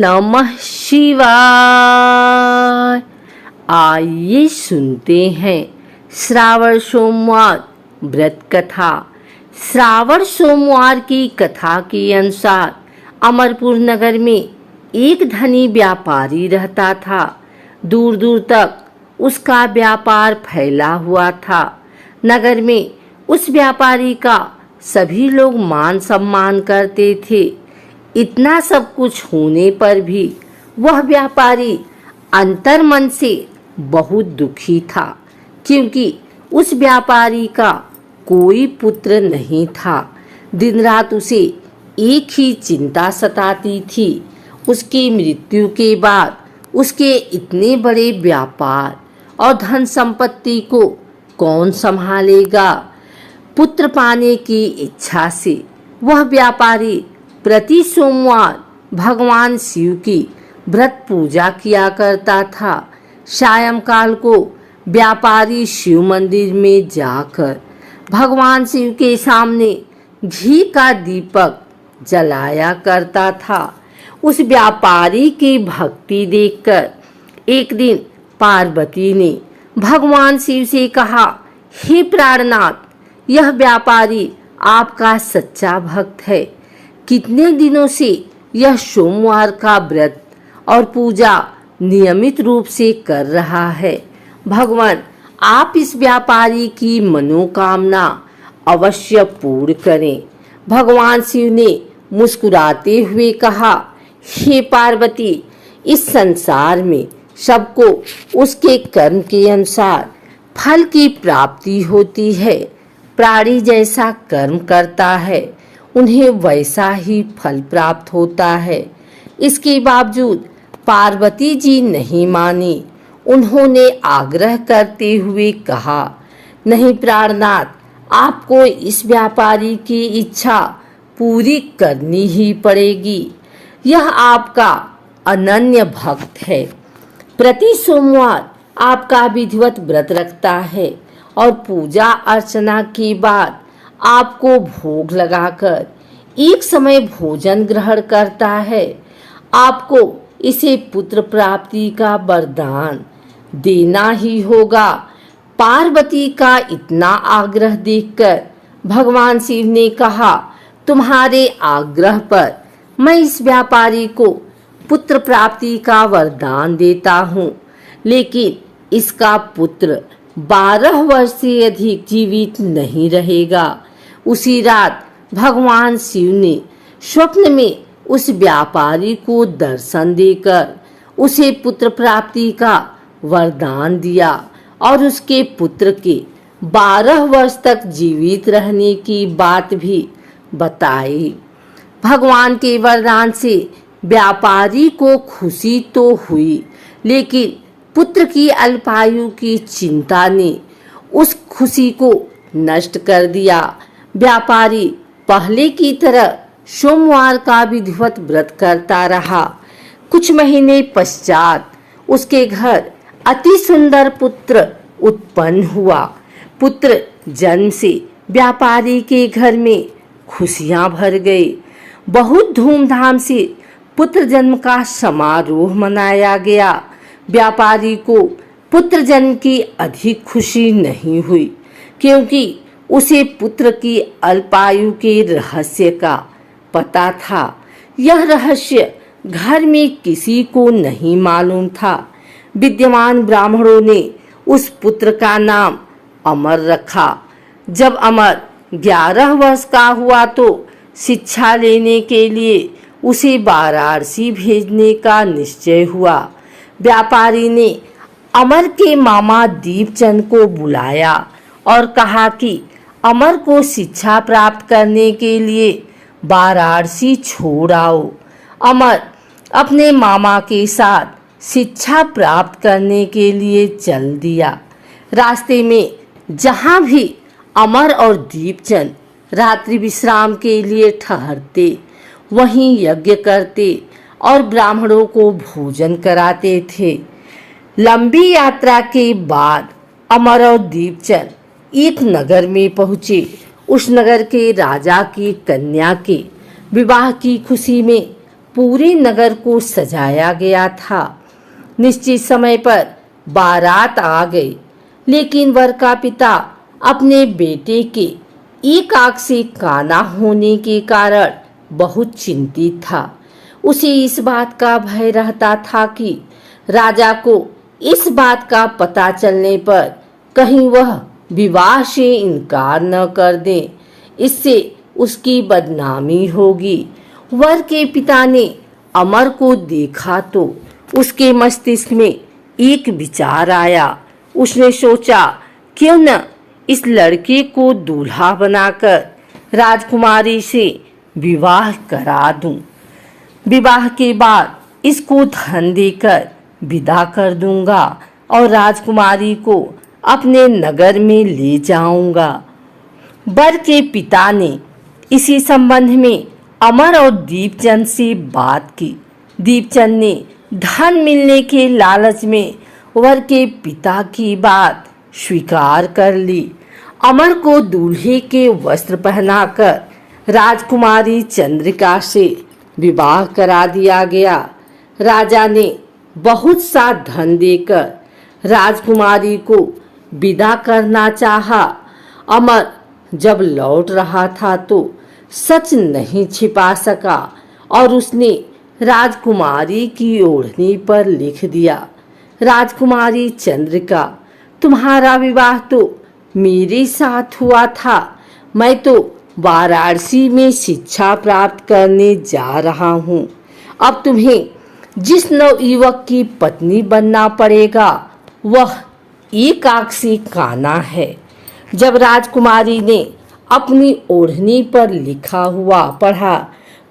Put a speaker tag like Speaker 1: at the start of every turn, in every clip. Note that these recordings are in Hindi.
Speaker 1: नमः शिवाय। आइए सुनते हैं श्रावण सोमवार व्रत कथा। श्रावण सोमवार की कथा के अनुसार अमरपुर नगर में एक धनी व्यापारी रहता था। दूर दूर तक उसका व्यापार फैला हुआ था। नगर में उस व्यापारी का सभी लोग मान सम्मान करते थे। इतना सब कुछ होने पर भी वह व्यापारी अंतर्मन से बहुत दुखी था, क्योंकि उस व्यापारी का कोई पुत्र नहीं था। दिन रात उसे एक ही चिंता सताती थी, उसकी मृत्यु के बाद उसके इतने बड़े व्यापार और धन संपत्ति को कौन संभालेगा। पुत्र पाने की इच्छा से वह व्यापारी प्रति सोमवार भगवान शिव की व्रत पूजा किया करता था। सायंकाल को व्यापारी शिव मंदिर में जाकर भगवान शिव के सामने घी का दीपक जलाया करता था। उस व्यापारी की भक्ति देखकर एक दिन पार्वती ने भगवान शिव से कहा, हे प्राणनाथ, यह व्यापारी आपका सच्चा भक्त है। कितने दिनों से यह सोमवार का व्रत और पूजा नियमित रूप से कर रहा है। भगवान, आप इस व्यापारी की मनोकामना अवश्य पूर्ण करें। भगवान शिव ने मुस्कुराते हुए कहा, हे पार्वती, इस संसार में सबको उसके कर्म के अनुसार फल की प्राप्ति होती है। प्राणी जैसा कर्म करता है उन्हें वैसा ही फल प्राप्त होता है। इसके बावजूद पार्वती जी नहीं मानी। उन्होंने आग्रह करते हुए कहा, नहीं प्राणनाथ, आपको इस व्यापारी की इच्छा पूरी करनी ही पड़ेगी। यह आपका अनन्य भक्त है। प्रति सोमवार आपका विधिवत व्रत रखता है और पूजा अर्चना के बाद आपको भोग लगाकर एक समय भोजन ग्रहण करता है। आपको इसे पुत्र प्राप्ति का वरदान देना ही होगा। पार्वती का इतना आग्रह देखकर भगवान शिव ने कहा, तुम्हारे आग्रह पर मैं इस व्यापारी को पुत्र प्राप्ति का वरदान देता हूँ, लेकिन इसका पुत्र 12 वर्ष से अधिक जीवित नहीं रहेगा। उसी रात भगवान शिव ने स्वप्न में उस व्यापारी को दर्शन देकर उसे पुत्र प्राप्ति का वरदान दिया और उसके पुत्र के 12 वर्ष तक जीवित रहने की बात भी बताई। भगवान के वरदान से व्यापारी को खुशी तो हुई, लेकिन पुत्र की अल्पायु की चिंता ने उस खुशी को नष्ट कर दिया। व्यापारी पहले की तरह सोमवार का विधिवत व्रत करता रहा। कुछ महीने पश्चात उसके घर अति सुंदर पुत्र उत्पन्न हुआ। पुत्र जन्म से व्यापारी के घर में खुशियां भर गई। बहुत धूमधाम से पुत्र जन्म का समारोह मनाया गया। व्यापारी को पुत्र जन्म की अधिक खुशी नहीं हुई, क्योंकि उसे पुत्र की अल्पायु के रहस्य का पता था। यह रहस्य घर में किसी को नहीं मालूम था। विद्यमान ब्राह्मणों ने उस पुत्र का नाम अमर रखा। जब अमर 11 वर्ष का हुआ तो शिक्षा लेने के लिए उसे वाराणसी भेजने का निश्चय हुआ। व्यापारी ने अमर के मामा दीपचंद को बुलाया और कहा कि अमर को शिक्षा प्राप्त करने के लिए वाराणसी छोड़ आओ। अमर अपने मामा के साथ शिक्षा प्राप्त करने के लिए चल दिया। रास्ते में जहाँ भी अमर और दीपचंद रात्रि विश्राम के लिए ठहरते, वहीं यज्ञ करते और ब्राह्मणों को भोजन कराते थे। लंबी यात्रा के बाद अमर और दीपचंद एक नगर में पहुँचे। उस नगर के राजा की कन्या के विवाह की खुशी में पूरे नगर को सजाया गया था। निश्चित समय पर बारात आ गई, लेकिन वर का पिता अपने बेटे के एक आंख से काना होने के कारण बहुत चिंतित था। उसे इस बात का भय रहता था कि राजा को इस बात का पता चलने पर कहीं वह विवाह से इनकार न कर दे, इससे उसकी बदनामी होगी। वर के पिता ने अमर को देखा तो उसके मस्तिष्क में एक विचार आया। उसने सोचा, क्यों न इस लड़के को दूल्हा बनाकर राजकुमारी से विवाह करा दूं। विवाह के बाद इसको धन देकर विदा कर दूंगा और राजकुमारी को अपने नगर में ले जाऊंगा। वर के पिता ने इसी संबंध में अमर और दीपचंद से बात की। दीपचंद ने धन मिलने के लालच में वर के पिता की बात स्वीकार कर ली। अमर को दूल्हे के वस्त्र पहनाकर राजकुमारी चंद्रिका से विवाह करा दिया गया। राजा ने बहुत सा धन देकर राजकुमारी को विदा करना चाहा। अमर जब लौट रहा था तो सच नहीं छिपा सका और उसने राजकुमारी की ओढ़नी पर लिख दिया, राजकुमारी चंद्रिका, तुम्हारा विवाह तो मेरे साथ हुआ था। मैं तो वाराणसी में शिक्षा प्राप्त करने जा रहा हूँ। अब तुम्हें जिस नवयुवक की पत्नी बनना पड़ेगा वह एक आंख से काना है। जब राजकुमारी ने अपनी ओढ़नी पर लिखा हुआ पढ़ा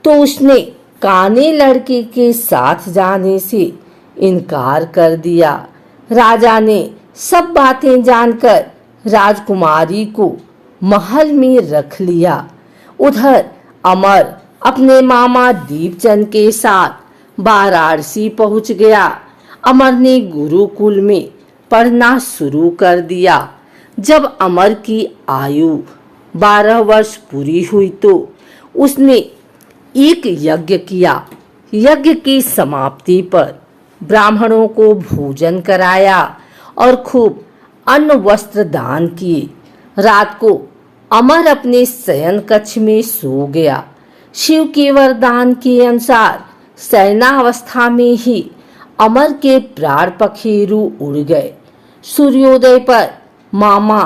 Speaker 1: तो उसने काने लड़के के साथ जाने से इनकार कर दिया। राजा ने सब बातें जानकर राजकुमारी को महल में रख लिया। उधर अमर अपने मामा दीपचंद के साथ वाराणसी पहुंच गया। अमर ने गुरुकुल में पढ़ना शुरू कर दिया। जब अमर की आयु 12 वर्ष पूरी हुई तो उसने एक यज्ञ किया। यज्ञ की समाप्ति पर ब्राह्मणों को भोजन कराया और खूब अन्न वस्त्र दान किए। रात को अमर अपने शयन कक्ष में सो गया। शिव के वरदान के अनुसार शयनावस्था में ही अमर के प्राण पखेरु उड़ गए। सूर्योदय पर मामा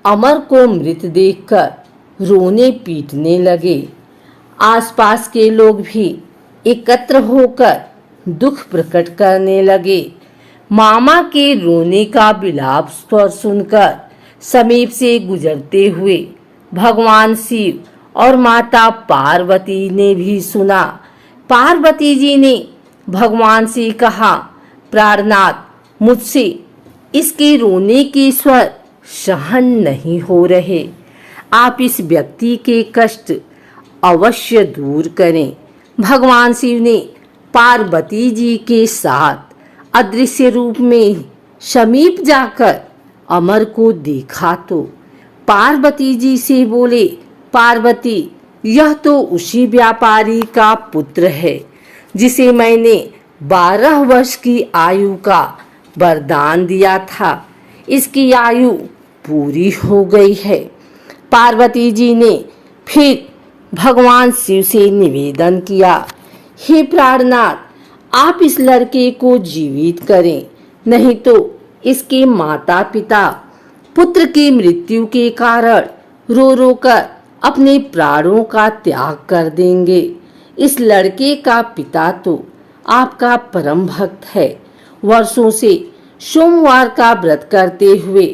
Speaker 1: अमर को मृत देखकर रोने पीटने लगे। आसपास के लोग भी एकत्र होकर दुख प्रकट करने लगे। मामा के रोने का विलाप स्वर सुनकर समीप से गुजरते हुए भगवान शिव और माता पार्वती ने भी सुना। पार्वती जी ने भगवान से कहा, प्राणनाथ, मुझसे इसके रोने के स्वर सहन नहीं हो रहे। आप इस व्यक्ति के कष्ट अवश्य दूर करें। भगवान शिव ने पार्वती जी के साथ अदृश्य रूप में समीप जाकर अमर को देखा तो पार्वती जी से बोले, पार्वती, यह तो उसी व्यापारी का पुत्र है जिसे मैंने 12 वर्ष की आयु का वरदान दिया था। इसकी आयु पूरी हो गई है। पार्वती जी ने फिर भगवान शिव से निवेदन किया, हे प्राणनाथ, आप इस लड़के को जीवित करें, नहीं तो इसके माता पिता पुत्र की मृत्यु के कारण रो रो कर अपने प्राणों का त्याग कर देंगे। इस लड़के का पिता तो आपका परम भक्त है। वर्षों से सोमवार का व्रत करते हुए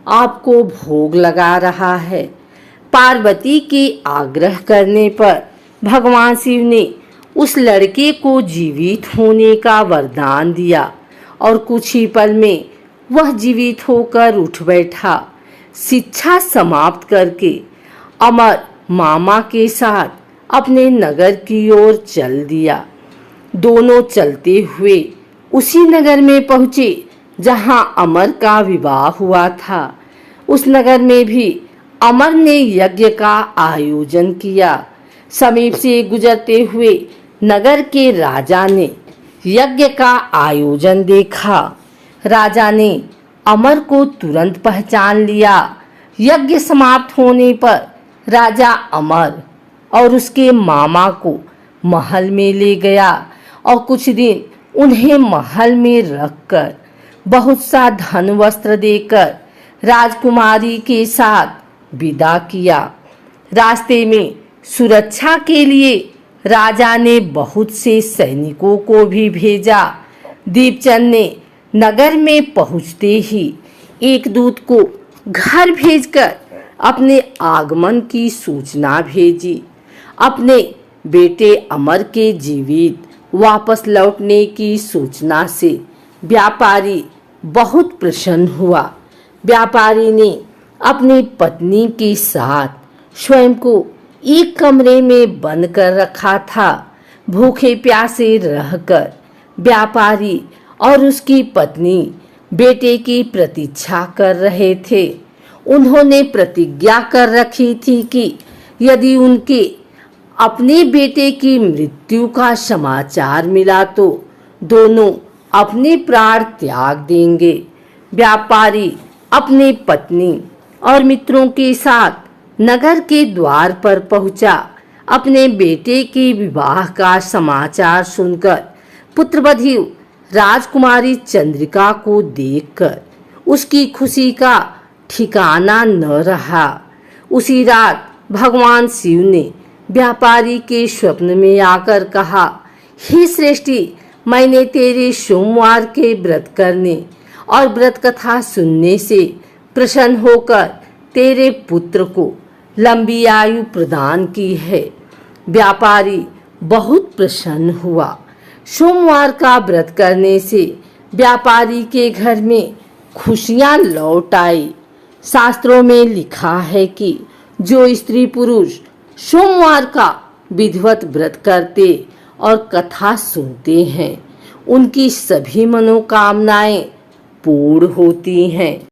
Speaker 1: आपको भोग लगा रहा है। पार्वती के आग्रह करने पर भगवान शिव ने उस लड़के को जीवित होने का वरदान दिया और कुछ ही पल में वह जीवित होकर उठ बैठा। शिक्षा समाप्त करके अमर मामा के साथ अपने नगर की ओर चल दिया। दोनों चलते हुए उसी नगर में पहुंचे जहां अमर का विवाह हुआ था। उस नगर में भी अमर ने यज्ञ का आयोजन किया। समीप से गुजरते हुए नगर के राजा ने यज्ञ का आयोजन देखा। राजा ने अमर को तुरंत पहचान लिया। यज्ञ समाप्त होने पर राजा अमर और उसके मामा को महल में ले गया और कुछ दिन उन्हें महल में रखकर बहुत सा धन वस्त्र देकर राजकुमारी के साथ विदा किया। रास्ते में सुरक्षा के लिए राजा ने बहुत से सैनिकों को भी भेजा। दीपचंद ने नगर में पहुंचते ही एक दूत को घर भेजकर अपने आगमन की सूचना भेजी। अपने बेटे अमर के जीवित वापस लौटने की सूचना से व्यापारी बहुत प्रसन्न हुआ। व्यापारी ने अपनी पत्नी के साथ स्वयं को एक कमरे में बंद कर रखा था। भूखे प्यासे रहकर व्यापारी और उसकी पत्नी बेटे की प्रतीक्षा कर रहे थे। उन्होंने प्रतिज्ञा कर रखी थी कि यदि उनके अपने बेटे की मृत्यु का समाचार मिला तो दोनों अपने प्राण त्याग देंगे। व्यापारी अपनी पत्नी और मित्रों के साथ नगर के द्वार पर पहुंचा। अपने बेटे के विवाह का समाचार सुनकर पुत्रवधू राजकुमारी चंद्रिका को देखकर उसकी खुशी का ठिकाना न रहा। उसी रात भगवान शिव ने व्यापारी के स्वप्न में आकर कहा, हे श्रेष्ठी, मैंने तेरे सोमवार के व्रत करने और व्रत कथा सुनने से प्रसन्न होकर तेरे पुत्र को लंबी आयु प्रदान की है। व्यापारी बहुत प्रसन्न हुआ। सोमवार का व्रत करने से व्यापारी के घर में खुशियां लौट आई। शास्त्रों में लिखा है कि जो स्त्री पुरुष सोमवार का विधिवत व्रत करते और कथा सुनते हैं उनकी सभी मनोकामनाएं पूर्ण होती हैं।